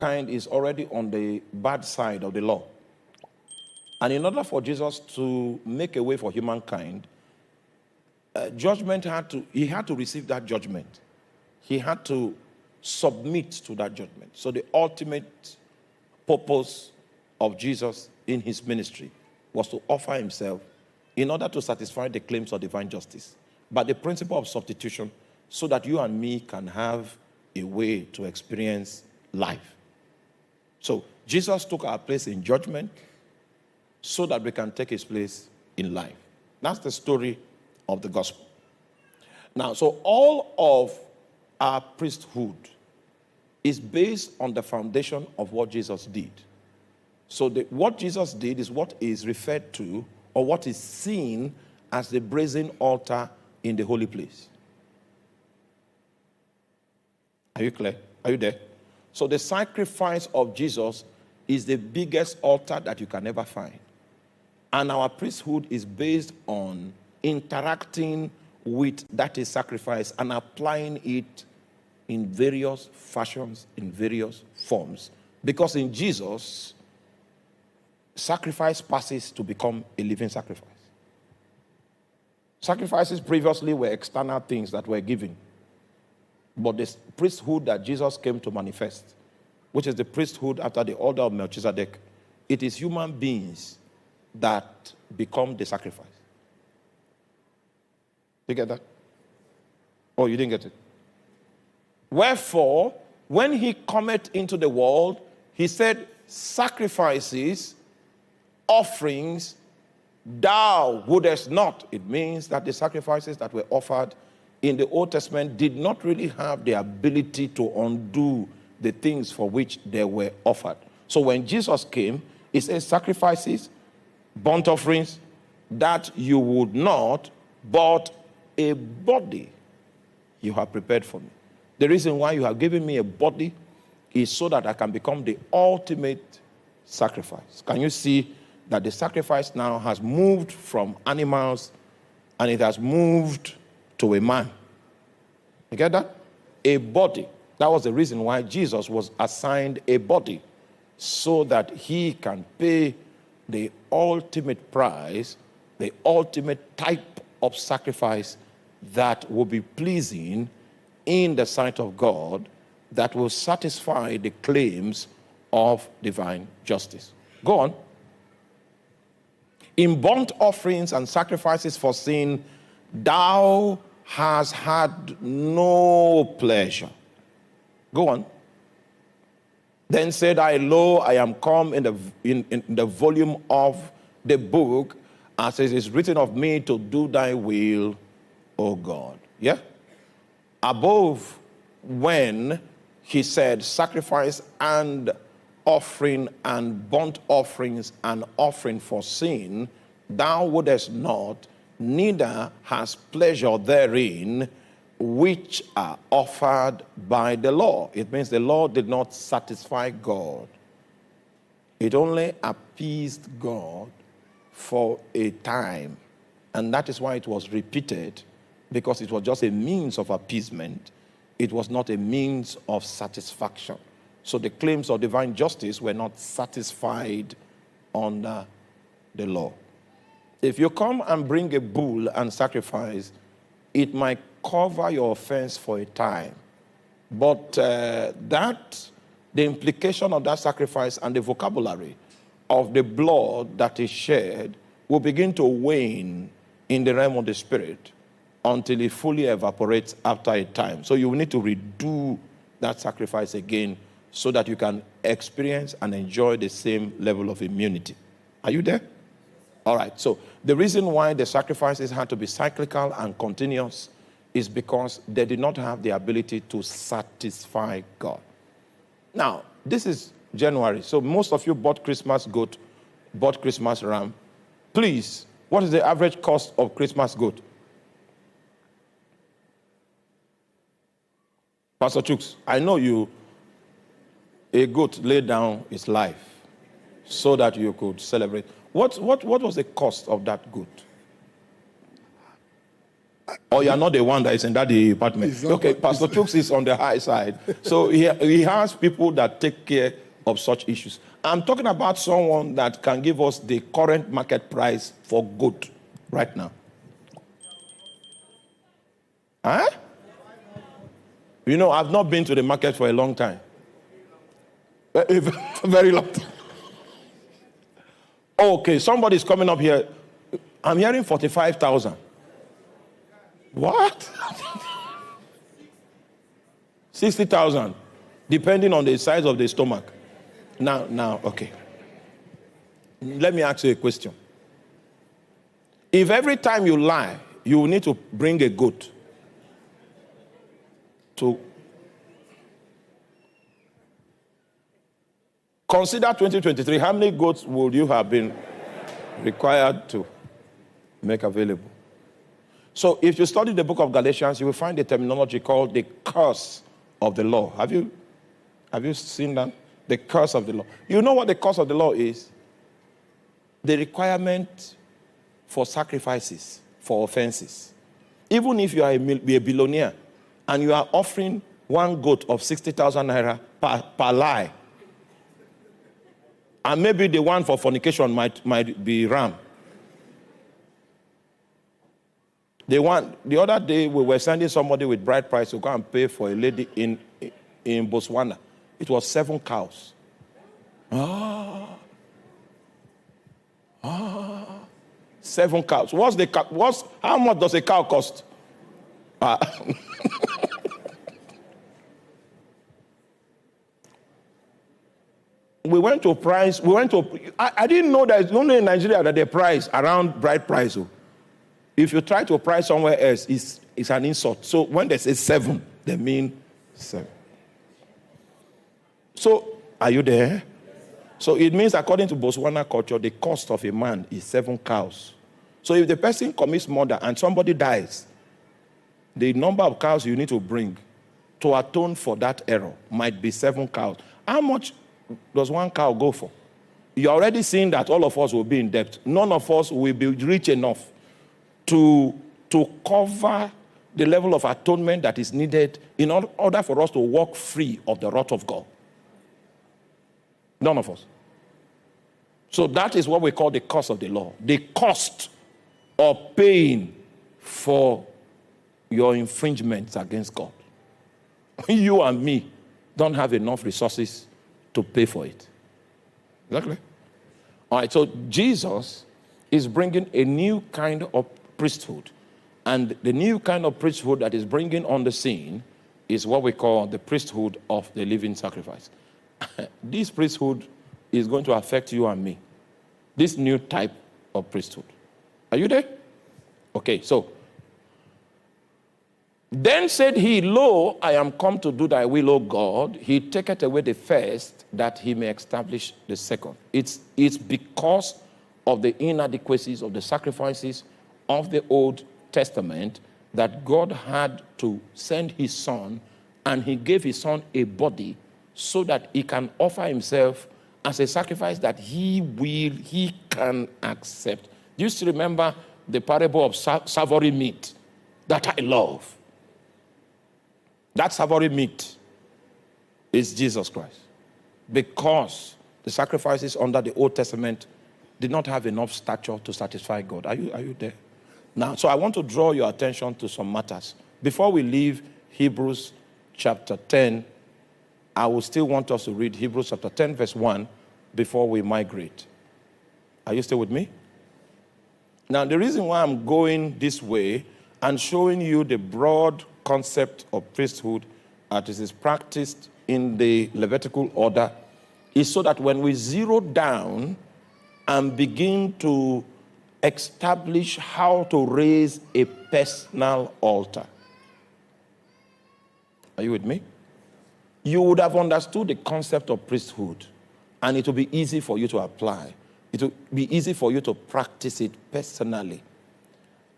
Kind is already on the bad side of the law. And in order for Jesus to make a way for humankind, he had to receive that judgment. He had to submit to that judgment. So the ultimate purpose of Jesus in his ministry was to offer himself in order to satisfy the claims of divine justice. But the principle of substitution, so that you and me can have a way to experience life. So Jesus took our place in judgment so that we can take his place in life. That's the story of the gospel. Now, so all of our priesthood is based on the foundation of what Jesus did. So what Jesus did is what is referred to, or what is seen as the brazen altar in the holy place. Are you clear? Are you there? So the sacrifice of Jesus is the biggest altar that you can ever find. And our priesthood is based on interacting with that is sacrifice and applying it in various fashions, in various forms. Because in Jesus, sacrifice passes to become a living sacrifice. Sacrifices previously were external things that were given. But the priesthood that Jesus came to manifest, which is the priesthood after the order of Melchizedek, it is human beings that become the sacrifice. You get that? Oh, you didn't get it? Wherefore, when he cometh into the world, he said, sacrifices, offerings, thou wouldest not. It means that the sacrifices that were offered in the Old Testament did not really have the ability to undo the things for which they were offered. So when Jesus came, he says, sacrifices, burnt offerings, that you would not, but a body you have prepared for me. The reason why you have given me a body is so that I can become the ultimate sacrifice. Can you see that the sacrifice now has moved from animals and it has moved to a man? You get that? A body. That was the reason why Jesus was assigned a body, so that he can pay the ultimate price, the ultimate type of sacrifice that will be pleasing in the sight of God, that will satisfy the claims of divine justice. Go on. In burnt offerings and sacrifices for sin, thou hast had no pleasure. Go on. Then said I, lo, I am come in the volume of the book, as it is written of me, to do thy will, O God. Yeah? Above, when he said sacrifice and offering and burnt offerings and offering for sin, thou wouldest not, neither has pleasure therein, which are offered by the law. It means the law did not satisfy God. It only appeased God for a time. And that is why it was repeated, because it was just a means of appeasement. It was not a means of satisfaction. So the claims of divine justice were not satisfied under the law. If you come and bring a bull and sacrifice, it might cover your offense for a time. But the implication of that sacrifice and the vocabulary of the blood that is shed will begin to wane in the realm of the spirit until it fully evaporates after a time. So you will need to redo that sacrifice again so that you can experience and enjoy the same level of immunity. Are you there? All right. So the reason why the sacrifices had to be cyclical and continuous is because they did not have the ability to satisfy God. Now, this is January, so most of you bought Christmas goat, bought Christmas ram. Please, what is the average cost of Christmas goat? Pastor Chooks, I know a goat laid down its life so that you could celebrate. What was the cost of that goat? Or you're not the one that is in that department. Okay, Pastor Chooks is on the high side. So he has people that take care of such issues. I'm talking about someone that can give us the current market price for gold right now. Huh? You know, I've not been to the market for a long time. Very long time. Okay, somebody's coming up here. I'm hearing 45,000. What? 60,000, depending on the size of the stomach. Now, okay. Let me ask you a question. If every time you lie, you need to bring a goat to consider 2023, how many goats would you have been required to make available? So if you study the book of Galatians, you will find a terminology called the curse of the law. Have you seen that? The curse of the law. You know what the curse of the law is? The requirement for sacrifices, for offenses. Even if you are a billionaire and you are offering one goat of 60,000 naira per lie, and maybe the one for fornication might be ram. The other day, we were sending somebody with bride price to go and pay for a lady in Botswana. It was 7 cows. 7 cows. How much does a cow cost? I didn't know that it's only in Nigeria that they price around bride price. If you try to price somewhere else, it's an insult. So when they say 7, they mean 7. So, are you there? So it means, according to Botswana culture, the cost of a man is 7 cows. So if the person commits murder and somebody dies, the number of cows you need to bring to atone for that error might be 7 cows. How much does 1 cow go for? You're already seeing that all of us will be in debt. None of us will be rich enough to cover the level of atonement that is needed in order for us to walk free of the wrath of God. None of us. So that is what we call the cost of the law. The cost of paying for your infringements against God. You and me don't have enough resources to pay for it. Exactly. All right, so Jesus is bringing a new kind of priesthood. And the new kind of priesthood that is bringing on the scene is what we call the priesthood of the living sacrifice. This priesthood is going to affect you and me. This new type of priesthood. Are you there? Okay, so. Then said he, Lo, I am come to do thy will, O God. He taketh away the first, that he may establish the second. It's because of the inadequacies of the sacrifices of the Old Testament that God had to send his son, and he gave his son a body so that he can offer himself as a sacrifice that he can accept. Do you still remember the parable of savory meat that I love? That savory meat is Jesus Christ. Because the sacrifices under the Old Testament did not have enough stature to satisfy God. Are you there? Now, so I want to draw your attention to some matters. Before we leave Hebrews chapter 10, I will still want us to read Hebrews chapter 10, verse 1, before we migrate. Are you still with me? Now, the reason why I'm going this way and showing you the broad concept of priesthood as it is practiced in the Levitical order is so that when we zero down and begin to establish how to raise a personal altar. Are you with me? You would have understood the concept of priesthood, and it will be easy for you to apply. It will be easy for you to practice it personally.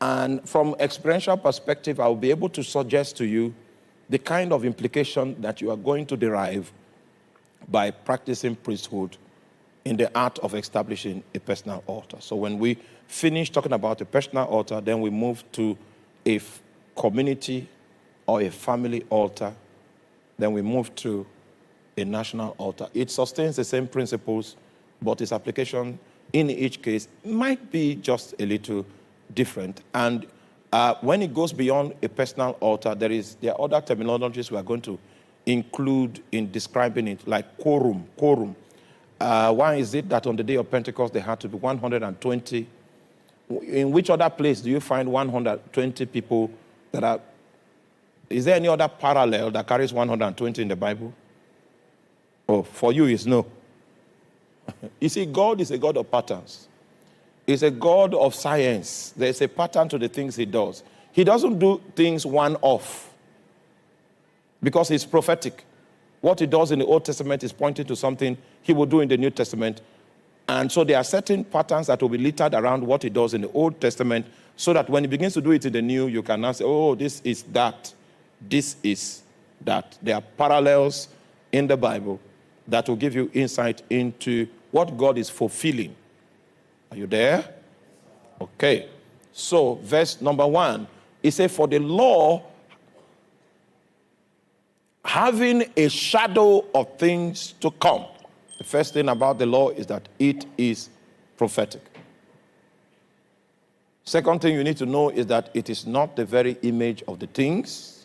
And from experiential perspective, I will be able to suggest to you the kind of implication that you are going to derive by practicing priesthood in the art of establishing a personal altar. So when we finish talking about a personal altar, then we move to a community or a family altar. Then we move to a national altar. It sustains the same principles, but its application in each case might be just a little different. And when it goes beyond a personal altar, there are other terminologies we are going to include in describing it, like quorum. Why is it that on the day of Pentecost there had to be 120? In which other place do you find 120 people that are? Is there any other parallel that carries 120 in the Bible? Oh, for you is no. You see, God is a God of patterns. He's a God of science. There's a pattern to the things he does. He doesn't do things one-off because he's prophetic. What he does in the Old Testament is pointing to something he will do in the New Testament. And so there are certain patterns that will be littered around what he does in the Old Testament so that when he begins to do it in the New, you can now say, oh, this is that. This is that. There are parallels in the Bible that will give you insight into what God is fulfilling. Are you there? Okay. So, verse number 1, it says, for the law, having a shadow of things to come. The first thing about the law is that it is prophetic. Second thing you need to know is that it is not the very image of the things.